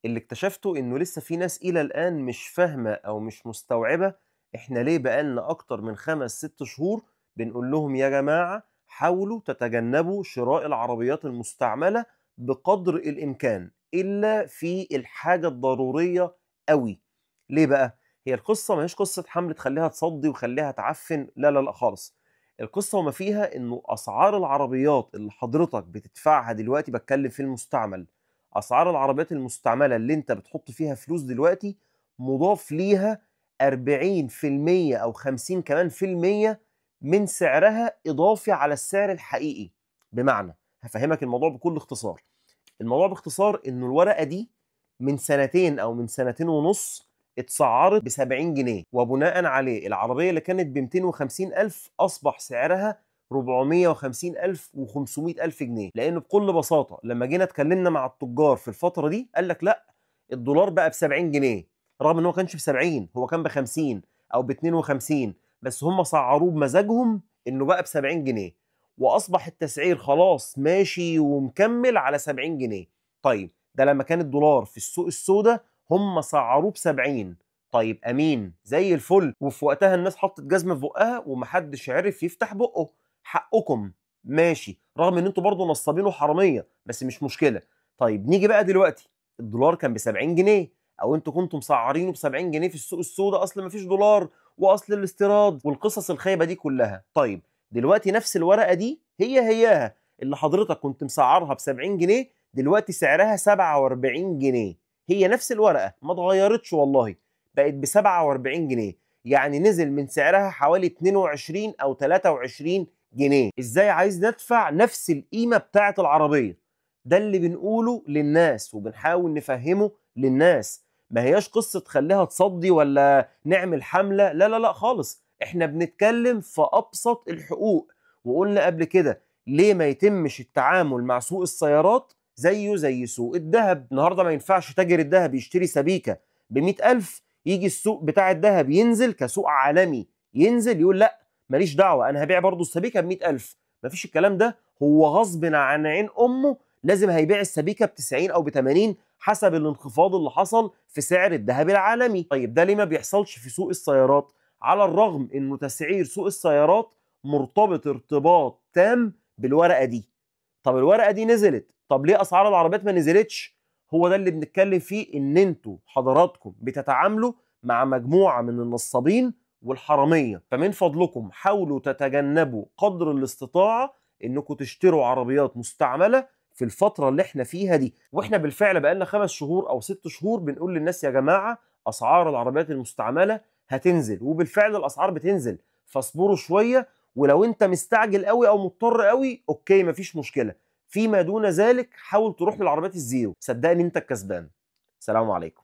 اللي اكتشفته إنه لسه في ناس إلى الآن مش فاهمة أو مش مستوعبة إحنا ليه بقالنا أكتر من 5 6 شهور بنقول لهم يا جماعة حاولوا تتجنبوا شراء العربيات المستعملة بقدر الإمكان إلا في الحاجة الضرورية أوي. ليه بقى؟ هي القصة ما هيش قصة حملة خليها تصدي وخليها تعفن، لا لا لا خالص. القصة وما فيها إنه أسعار العربيات اللي حضرتك بتدفعها دلوقتي، بتكلم في المستعمل، أسعار العربيات المستعملة اللي أنت بتحط فيها فلوس دلوقتي مضاف ليها 40% أو 50 كمان في المية من سعرها إضافي على السعر الحقيقي. بمعنى، هفهمك الموضوع بكل اختصار. الموضوع باختصار إنه الورقة دي من سنتين أو من سنتين ونص اتسعرت ب 70 جنيه، وبناء عليه العربية اللي كانت ب 250 ألف أصبح سعرها 450 ألف و500 ألف جنيه. لأنه بكل بساطة لما جينا اتكلمنا مع التجار في الفترة دي قال لك لا، الدولار بقى ب 70 جنيه، رغم إن هو ما كانش ب 70، هو كان ب 50 أو ب 52، بس هم سعروه بمزاجهم إنه بقى ب 70 جنيه، وأصبح التسعير خلاص ماشي ومكمل على 70 جنيه. طيب ده لما كان الدولار في السوق السوداء هم سعروه ب 70. طيب امين زي الفل، وفي وقتها الناس حطت جزمه في بقها ومحدش عرف يفتح بقه. حقكم، ماشي، رغم ان انتوا برضه نصابين وحراميه، بس مش مشكله. طيب نيجي بقى دلوقتي، الدولار كان ب 70 جنيه، او انتوا كنتم مسعرينه ب 70 جنيه في السوق السوداء، اصل ما فيش دولار واصل الاستيراد والقصص الخايبه دي كلها. طيب دلوقتي نفس الورقه دي هياها اللي حضرتك كنت مسعرها ب 70 جنيه، دلوقتي سعرها 47 جنيه. هي نفس الورقه ما اتغيرتش والله، بقت ب 47 جنيه، يعني نزل من سعرها حوالي 22 او 23 جنيه. ازاي عايز ندفع نفس القيمه بتاعه العربيه؟ ده اللي بنقوله للناس وبنحاول نفهمه للناس. ما هياش قصه خليها تصدي ولا نعمل حمله، لا لا لا خالص، احنا بنتكلم في ابسط الحقوق. وقلنا قبل كده ليه ما يتمش التعامل مع سوق السيارات زيه زي سوق الذهب. النهارده ما ينفعش تاجر الذهب يشتري سبيكه ب 100,000، يجي السوق بتاع الذهب ينزل كسوق عالمي، ينزل يقول لا ماليش دعوه انا هبيع برضو السبيكه ب 100,000. مفيش الكلام ده، هو غصب عن عين امه لازم هيبيع السبيكه ب 90 او ب 80 حسب الانخفاض اللي حصل في سعر الذهب العالمي. طيب ده ليه ما بيحصلش في سوق السيارات؟ على الرغم انه تسعير سوق السيارات مرتبط ارتباط تام بالورقه دي. طب الورقه دي نزلت، طب ليه اسعار العربيات ما نزلتش؟ هو ده اللي بنتكلم فيه، ان انتوا حضراتكم بتتعاملوا مع مجموعه من النصابين والحراميه، فمن فضلكم حاولوا تتجنبوا قدر الاستطاعه انكم تشتروا عربيات مستعمله في الفتره اللي احنا فيها دي. واحنا بالفعل بقالنا 5 شهور او 6 شهور بنقول للناس يا جماعه اسعار العربيات المستعمله هتنزل، وبالفعل الاسعار بتنزل، فاصبروا شويه. ولو انت مستعجل قوي او مضطر قوي، اوكي مفيش مشكله، فيما دون ذلك حاول تروح للعربيات الزيرو، صدقني انت الكسبان. سلام عليكم.